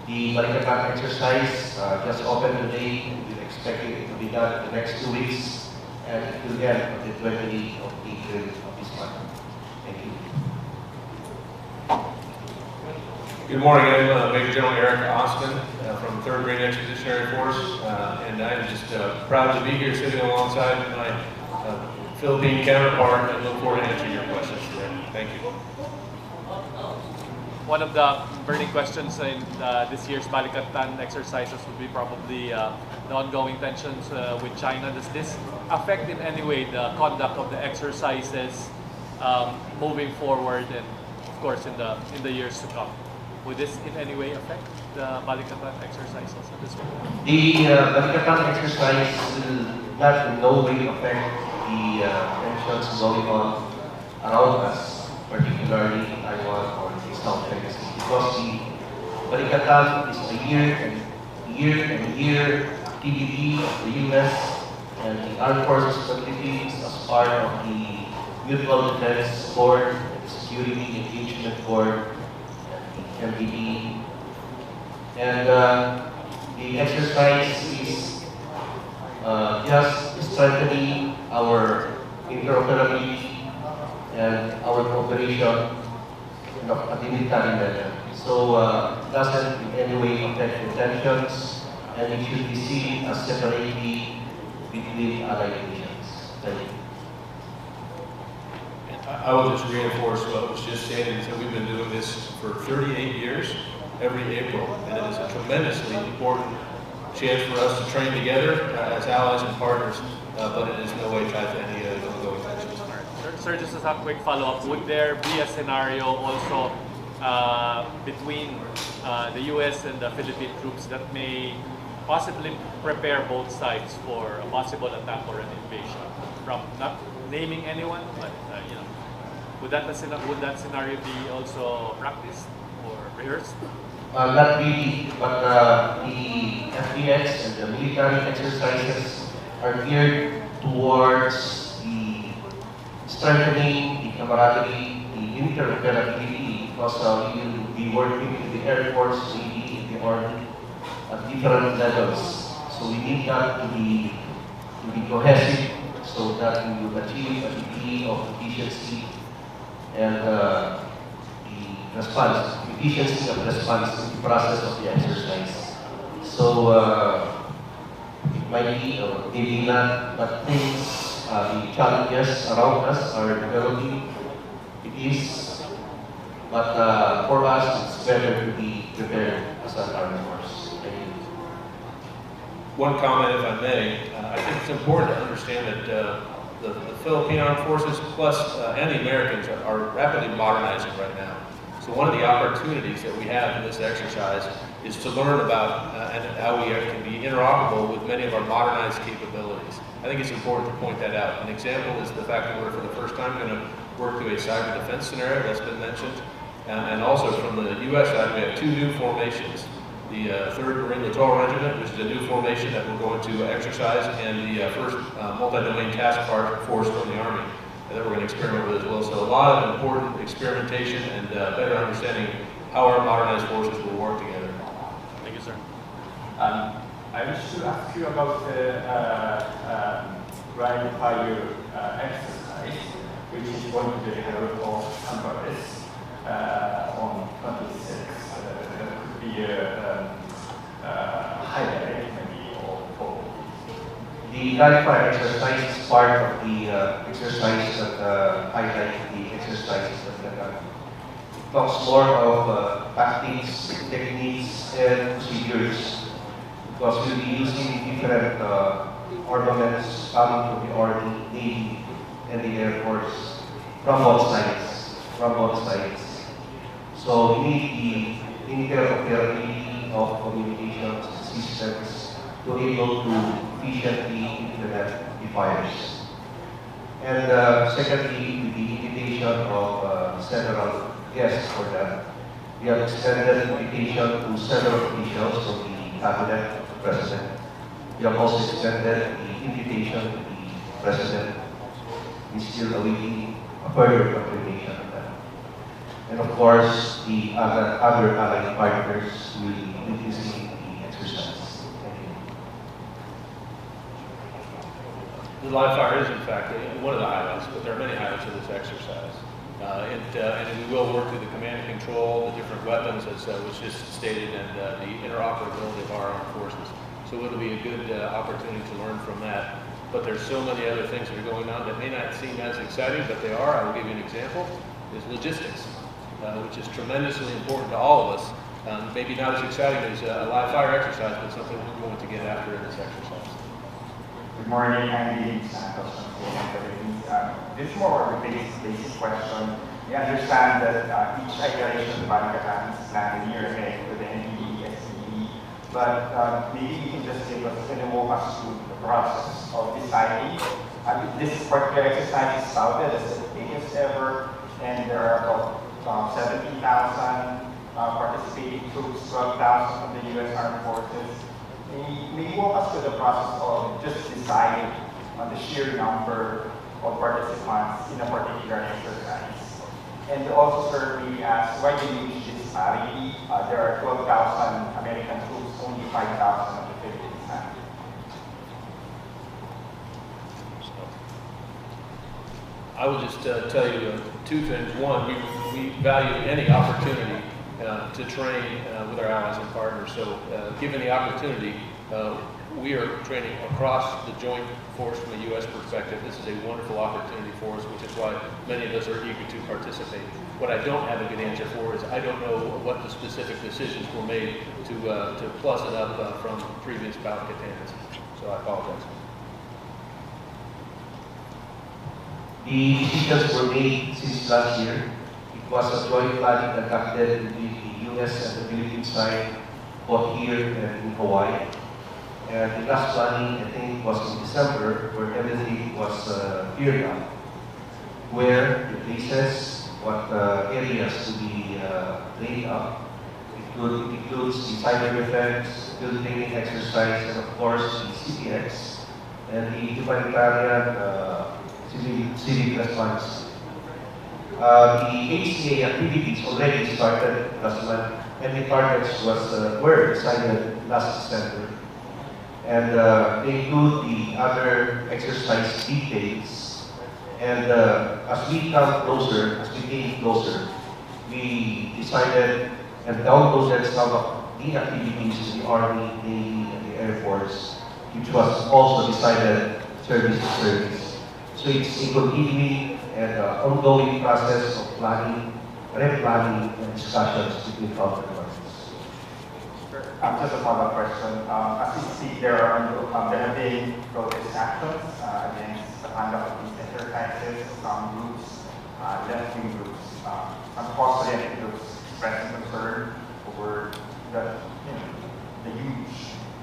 The BALIKATAN exercise just opened today. We're expecting it to be done in the next 2 weeks, and it will end on the 28th of April of this month. Thank you. Good morning, I'm Major General Eric Osman from 3rd Marine Expeditionary Force, and I'm just proud to be here sitting alongside my Philippine counterpart and look forward to answering your questions today. Thank you. One of the burning questions in this year's BALIKATAN exercises would be probably the ongoing tensions with China. Does this affect in any way the conduct of the exercises moving forward and, of course, in the years to come? Would this in any way affect the BALIKATAN exercises at this point? The BALIKATAN exercise will not in no way affect the tensions going on around us, particularly Taiwan or the South China Sea, because the BALIKATAN is a year activity of the U.S. and the Armed Forces Philippines as part of the Mutual Defense Board, the Security Engagement Board, and the MDB. And the exercise is just strengthening our interoperability and our cooperation at the military level. So it doesn't in any way affect the tensions, and it should be seen as separately between allied nations. Thank you. I will just reinforce what was just stated, that we've been doing this for 38 years, every April, and it is a tremendously important chance for us to train together as allies and partners, but it is no way tied to any ongoing tensions. Sir, just as a quick follow-up, would there be a scenario also between the U.S. and the Philippine troops that may possibly prepare both sides for a possible attack or an invasion? From not naming anyone, but would that scenario be also practiced or rehearsed? Not really, but the FDX and the military exercises are geared towards the strengthening the camaraderie, the interoperability, because we will be working with the Air Force, Navy, and the Army at different levels. So we need that to be cohesive, so that we will achieve a degree of efficiency and the response, efficiency of response in the process of the exercise. So it might be or maybe not, but things, the challenges around us are developing. It is, but for us, it's better to be prepared as an armed force. Thank you. One comment, if I may. I think it's important to understand that the Philippine Armed Forces plus and the Americans are rapidly modernizing right now. So one of the opportunities that we have in this exercise is to learn about and how we can be interoperable with many of our modernized capabilities. I think it's important to point that out. An example is the fact that we're for the first time going to work through a cyber defense scenario that's been mentioned. And also from the U.S. side, we have 2 new formations. The 3rd Marine Littoral Regiment, which is a new formation that we're going to exercise, and the 1st Multi-Domain Task Force from the Army that we're going to experiment with as well. So a lot of important experimentation and better understanding how our modernized forces will work together. Thank you, sir. I wish to ask you about the Dry Fire exercise, which is going to be held on Cambodia on 26th. Could be a highlight maybe for the Dry Fire exercise is part of the exercise that highlight the exercises that we have done. It talks more of tactics, techniques, and procedures, because we'll be using different armaments coming from the Army, Navy, and the Air Force from both sides. So we need the interoperability of communications systems to be able to efficiently implement the fires. And secondly, with the invitation of several guests for that, we have extended invitation to several officials from the Cabinet of the President. We have also extended the invitation to the President. We still awaiting a further confirmation of that. And of course, the other allied partners will be witnessing the exercise. Thank you. The live fire is, in fact, one of the highlights, but there are many highlights of this exercise. And we will work through the command and control, the different weapons, as was just stated, and the interoperability of our armed forces. So it'll be a good opportunity to learn from that. But there's so many other things that are going on that may not seem as exciting, but they are. I will give you an example, is logistics, which is tremendously important to all of us. Maybe not as exciting as a live fire exercise, but something we're going to get after in this exercise. Good morning, I'm Lee Santos from Philippines. This is more of a basic question. We understand that each iteration of the BALIKATAN is planned a year ahead with the NPD, SCE, but maybe you can just give us a walk us through the process of deciding. This particular exercise is touted as the biggest ever, and there are about 17,000 participating troops, 12,000 from the U.S. Armed Forces. May you walk us through the process of just deciding on the sheer number of participants in a particular exercise? And also, sir, we ask, why do you use this parity? There are 12,000 American troops, only 5,000 of the Philippines land. I will just tell you two things. One, we value any opportunity to train with our allies and partners. So given the opportunity, we are training across the joint force from a U.S. perspective. This is a wonderful opportunity for us, which is why many of us are eager to participate. What I don't have a good answer for is I don't know what the specific decisions were made to plus it up from previous BALIKATANs. So I apologize. The decisions were made since last year. It was a joint planning conducted between the U.S. and the Philippine side, both here and in Hawaii. And the last planning, I think, was in December, where everything was cleared up, where the places, what areas to be laid up. It includes the cyber defense, field training exercise, and of course the CPX, and the humanitarian civil response. The HCA activities already started last month, and the targets were decided last December. And they include the other exercise details. And as we come closer, as we came closer, we decided and downloaded some of the activities to the Army, Navy, and the Air Force, which was also decided service to service. So it's a continuing and ongoing process of planning, replanning, and discussions between counterparts. Just a follow-up question. As we see, there have been protest actions against the conduct of these exercises. Some groups, left-wing groups, some cross-oriented groups expressing concern over the huge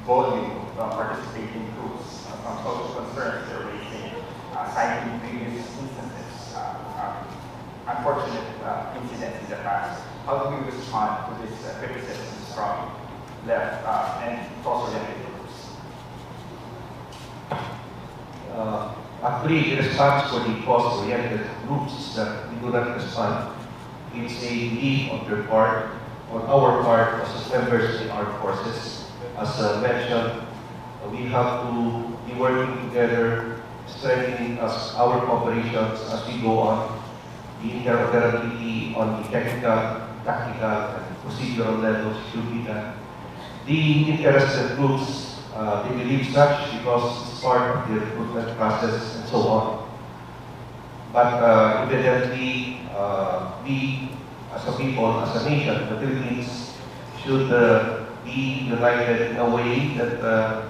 volume of participating groups. Some social concerns they're raising, citing previous instances, unfortunate incidents in the past. How do we respond to this criticisms from left and cross-oriented groups? Actually, the response for the cross-oriented groups is that we do not respond. It's a belief on their part, on our part as members of the armed forces. As mentioned, we have to be working together, strengthening our cooperations as we go on, the interoperability on the technical, tactical, and procedural levels should be done. The interested groups, they believe such because it's part of the recruitment process and so on. But evidently, we as a people, as a nation, the Philippines, should be united in a way that the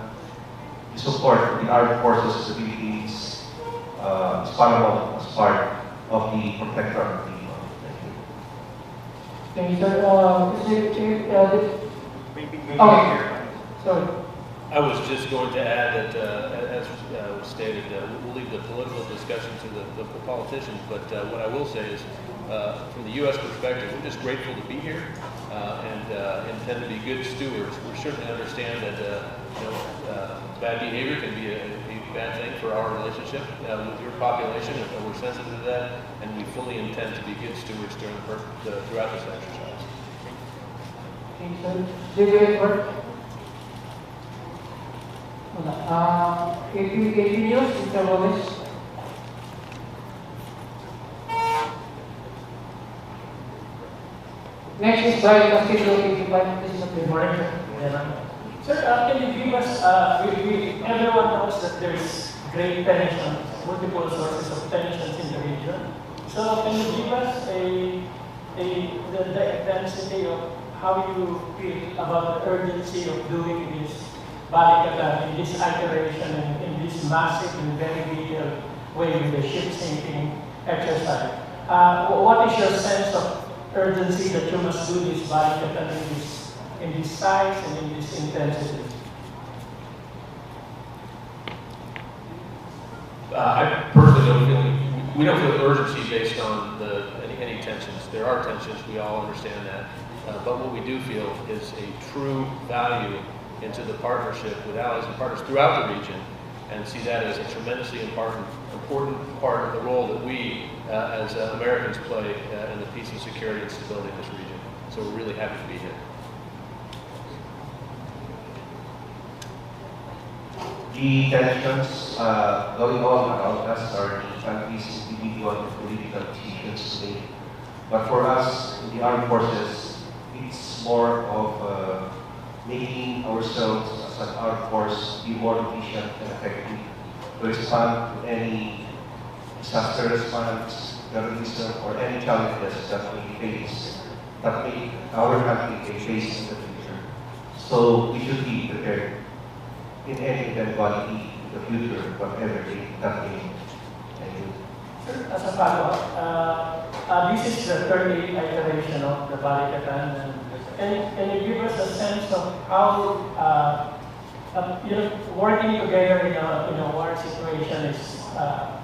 support the armed forces of the Philippines is paramount as part of the protector of the people. Thank you, sir. Sorry. I was just going to add that, as was stated, we'll leave the political discussion to the politicians, but what I will say is, from the U.S. perspective, we're just grateful to be here and intend to be good stewards. We certainly understand that bad behavior can be a bad thing for our relationship with your population, and we're sensitive to that, and we fully intend to be good stewards throughout this exercise. Okay, sir. David Edward. Wala. AP News, Mr. Wallace. Next is Brian Castillo, 85. This is a Good morning, sir. Can you give us, everyone knows that there's great tension, multiple sources of tensions in the region. So can you give us the density of how you feel about the urgency of doing this BALIKATAN in this iteration and in this massive and very detailed way with the ship sinking exercise? What is your sense of urgency that you must do this BALIKATAN in this size and in this intensity? I personally don't feel, we don't feel urgency based on any tensions. There are tensions, we all understand that. But what we do feel is a true value into the partnership with allies and partners throughout the region, and see that as a tremendously important part of the role that we as Americans play in the peace and security and stability in this region. So we're really happy to be here. The tensions going on around us are the country's individual and political decisions today. But for us, in the armed forces, it's more of making ourselves as an armed force be more efficient and effective to respond to any disaster response, terrorism, or any challenges that we face, that make our country face in the future. So we should be prepared in any eventuality in the future, whatever that may. Thank you. Sir, as a follow-up, this is the third iteration of the BALIKATAN. Can you give us a sense of how working together in a war situation is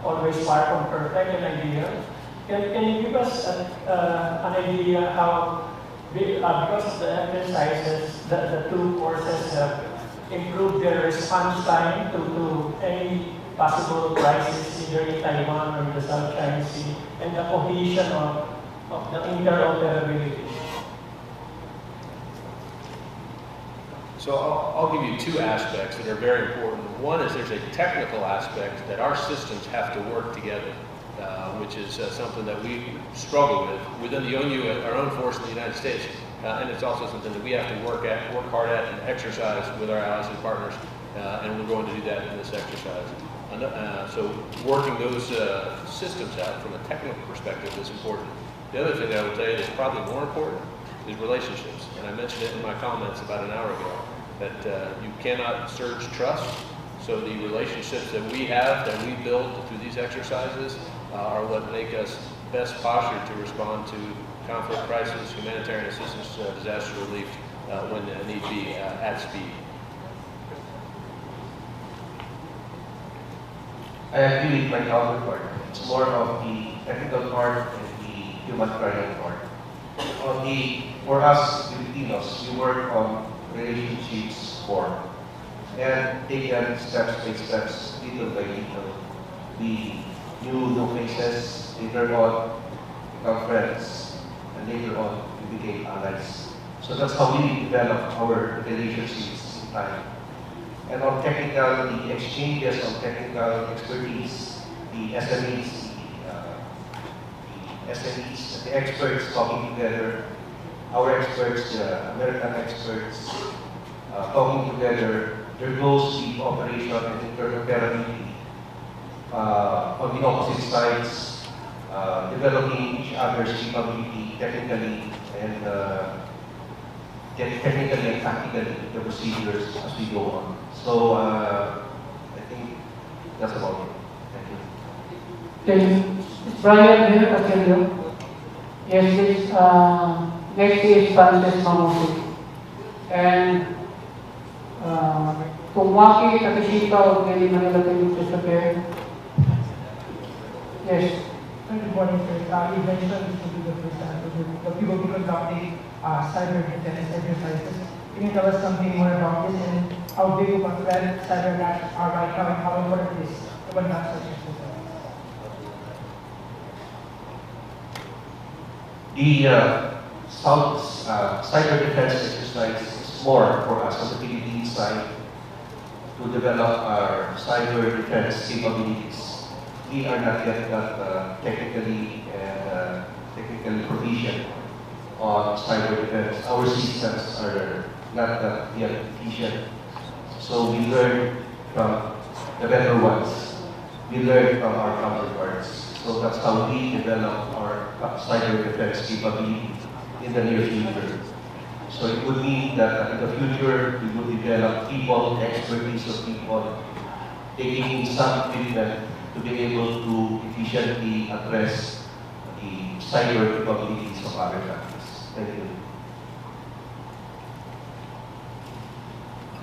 always far from perfect and ideal? Can you give us an idea how, because of the exercises, the two forces have improved their response time to any possible crisis either in Taiwan or in the South China Sea, and the cohesion of the interoperability? So I'll give you two aspects that are very important. One is there's a technical aspect that our systems have to work together, which is something that we struggle with within the ONU, our own force in the United States. And it's also something that we have to work hard at and exercise with our allies and partners, and we're going to do that in this exercise. So working those systems out from a technical perspective is important. The other thing that I would tell you that's probably more important is relationships. And I mentioned it in my comments about an hour ago, that you cannot surge trust. So the relationships that we have, that we build through these exercises, are what make us best postured to respond to conflict, crisis, humanitarian assistance, disaster relief, when need be, at speed. I agree with my counterpart. It's more of the technical part and the humanitarian part. For us Filipinos, we work on relationships more and take them steps by steps, little by little. We knew no faces, later on become friends, and later on we became allies. So that's how we develop our relationships in time. And on technical, the exchanges on technical expertise, the SMEs, the experts talking together, our experts, the American experts, talking together, there goes the cooperation and interoperability on the opposite sides, developing each other's capability technically and technically and tactically the procedures as we go on. So I think that's about it. Thank you. Thank you. Brian here, Castillo. Yes, please. Next is Francis Mamusi. And kung Waki, Takashita, o Nelly Manila, can you please prepare? Yes. Good morning, sir. You mentioned this will be the first time that we will be conducting cyber defense exercises. Can you tell us something more about this and how big of a threat cyber attacks are right now and how important it is to advance such exercises? The cyber defense exercise is more for us on the Philippines side to develop our cyber defense capabilities. We are not yet that technically proficient on cyber defense. Our systems are not that yet efficient. So we learn from the better ones. We learn from our counterparts. So that's how we develop our cyber defense capability in the near future. So it would mean that in the future, we will develop people, expertise of people, taking some equipment to be able to efficiently address the cyber capabilities of other countries. Thank you.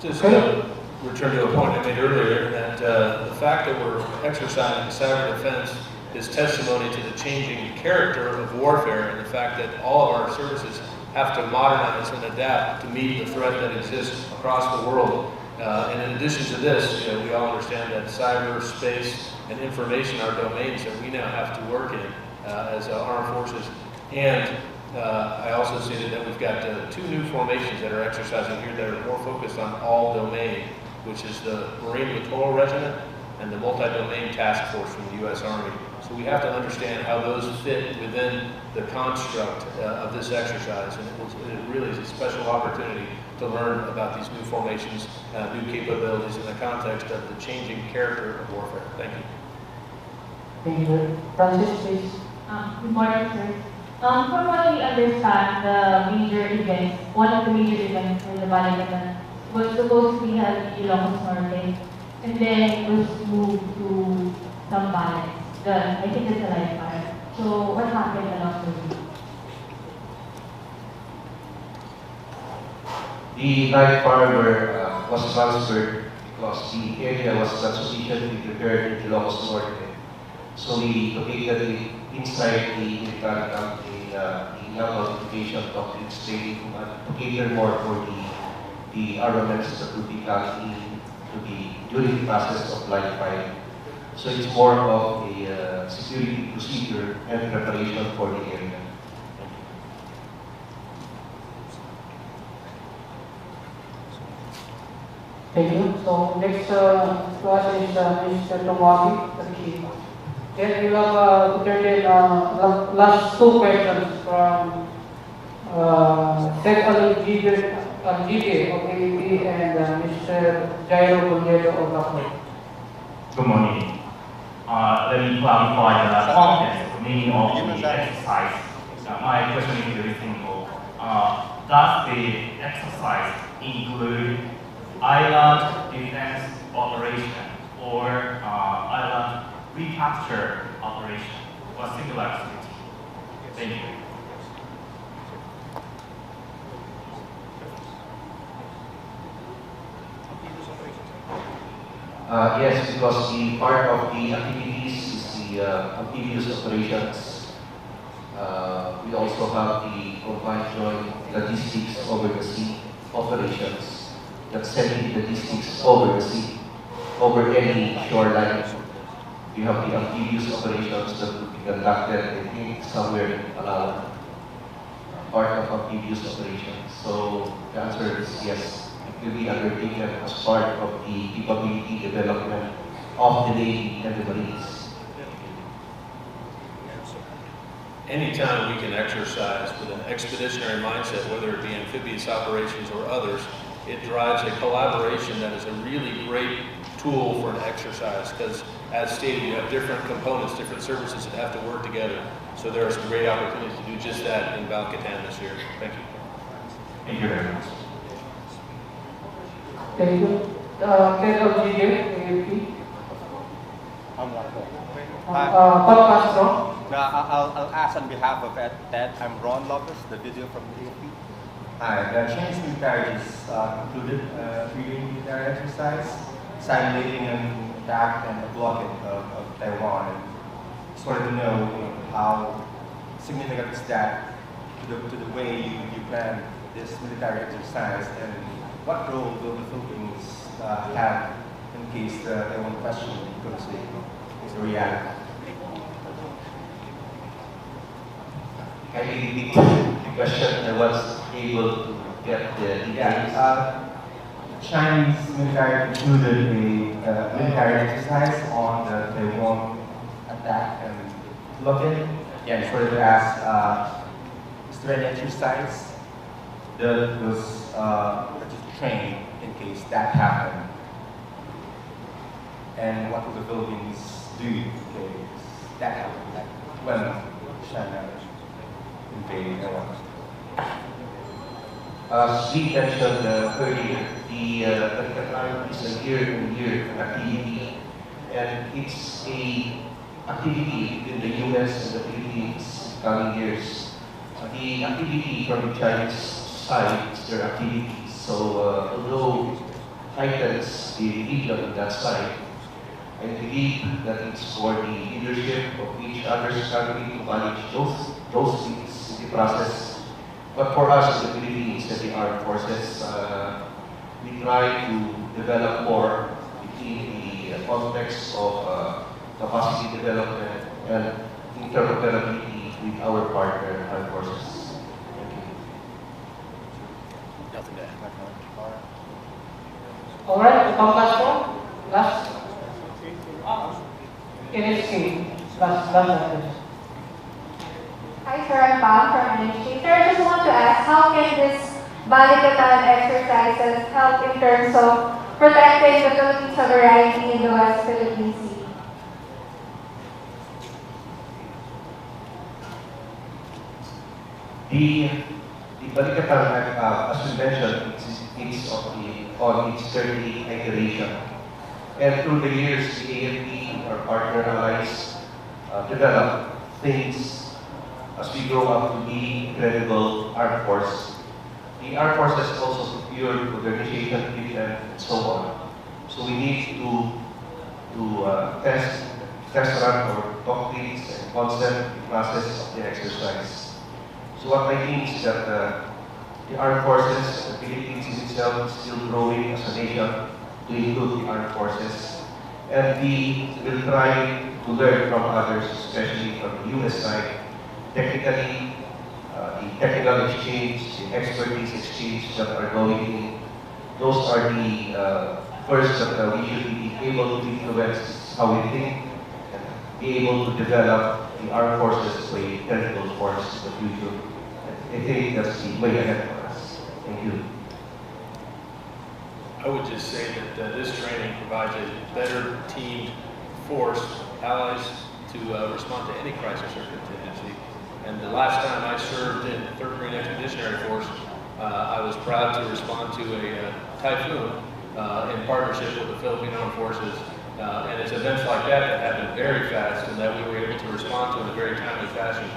Just return to a point I made earlier that the fact that we're exercising cyber defense is testimony to the changing character of warfare and the fact that all of our services have to modernize and adapt to meet the threat that exists across the world. And in addition to this, we all understand that cyberspace and information are domains that we now have to work in as armed forces. And I also stated that we've got 2 new formations that are exercising here that are more focused on all domain, which is the Marine Littoral Regiment and the Multi-Domain Task Force from the U.S. Army. So we have to understand how those fit within the construct of this exercise. And it really is a special opportunity to learn about these new formations, new capabilities in the context of the changing character of warfare. Thank you. Thank you. Francis, please. Good morning, sir. From what we understand, the major event, one of the major events for the BALIKATAN was supposed to be held in Ilocos Norte, and then it was moved to Zambales. I think it's a live fire. So what happened along the way? The live fire was transferred because the area was not sufficiently prepared in Ilocos Norte. So we located it inside the military camp in the naval education doctrine state to cater more for the armaments that would be coming in during the process of live fire. So it's more of a security procedure and preparation for the area. Thank you. So next to us is Mr. Tomawi. Then we will entertain last 2 questions from Sec. Al-Jide of AAP and Mr. Jairo Bonero of Lapo. Good morning. Let me clarify the content, the meaning of the exercise. My question is very simple. Does the exercise include island defense operation or island recapture operation or single activity? Thank you. Yes, because the part of the activities is the amphibious operations. We also have the combined joint logistics over the sea operations that sending logistics over the sea, over any shoreline. We have the amphibious operations that will be conducted, I think, somewhere in Palawan, part of amphibious operations. So the answer is yes. Will be undertaken as part of the capability development of the Navy and the Marines. Anytime we can exercise with an expeditionary mindset, whether it be amphibious operations or others, it drives a collaboration that is a really great tool for an exercise because, as stated, you have different components, different services that have to work together. So there are some great opportunities to do just that in BALIKATAN this year. Thank you. Thank you very much. Thank you. Sec. Al-Jide, AAP. I'll ask on behalf of Ted. I'm Ron Lopez, the video from the AFP. Hi, the Chinese military just concluded a 3-day military exercise, simulating an attack and a blockade of Taiwan. And just wanted to know, how significant is that to the way you plan this military exercise, and what role will the Philippines have in case they won't question becomes a reality? Can you repeat the question? I was able to get the details. Chinese military concluded a military exercise on the Taiwan attack and look in. Yeah, just wanted to ask, is there any exercise that was trained in case that happened? And what will the Philippines do in case that happened? Like when China invaded Taiwan? As we mentioned earlier, the BALIKATAN is a year-on-year activity, and it's a activity between the U.S. and the Philippines coming years. The activity from the Chinese side is their activity, so although tightens the region on that side, I believe that it's for the leadership of each other's country to manage those things in the process. But for us, the Philippines and the armed forces, we try to develop more between the context of capacity development and interoperability with our partner armed forces. Thank you. Nothing to add. All right, last. NHK, last. Hi sir, I'm Pam from NHK. Sir, I just want to ask, how can this BALIKATAN exercises help in terms of protecting the Philippine sovereignty in the West Philippine Sea? The BALIKATAN, as we mentioned, it's on its 30th iteration. And through the years, the AFP, our partner allies, developed things as we grow up to be credible armed force. The armed forces also procured modernization, equipment, and so on. So we need to test run our doctrines and concept classes of the exercise. So what I mean is that the armed forces, the Philippines in itself is still growing as a nation to include the armed forces. And we will try to learn from others, especially from the US side, technically, the technical exchange, the expertise exchange that are going in. Those are the first that we should be able to influence how we think and be able to develop the armed forces by credible force in the future. I think that's the way ahead for us. Thank you. I would just say that this training provides a better teamed force, allies, to respond to any crisis or contingency. And the last time I served in the 3rd Marine Expeditionary Force, I was proud to respond to a typhoon in partnership with the Philippine Armed Forces. And it's events like that that happen very fast and that we were able to respond to in a very timely fashion.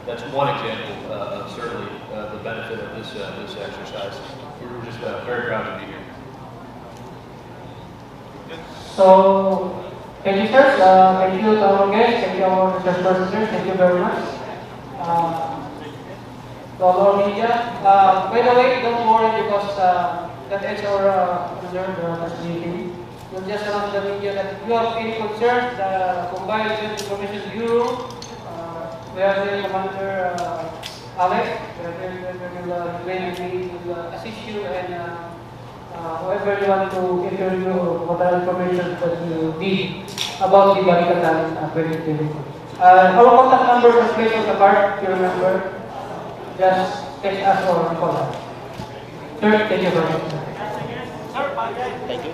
That's one example of certainly the benefit of this exercise. We're just very proud to be here. So, thank you, sir. Thank you to our guests. Thank you, our research persons. Thank you very much. To all our media. By the way, don't worry because that ends our reserve meeting. We'll just announce to the media that if you have any concerns, the Combined Information Bureau, we have the Commander Alex, will assist you and whoever you want to interview or whatever information that you need about the BALIKATAN 2020. Our contact numbers are placed on the card, if you remember. Just text us or call us. Sir, thank you very much. Thank you.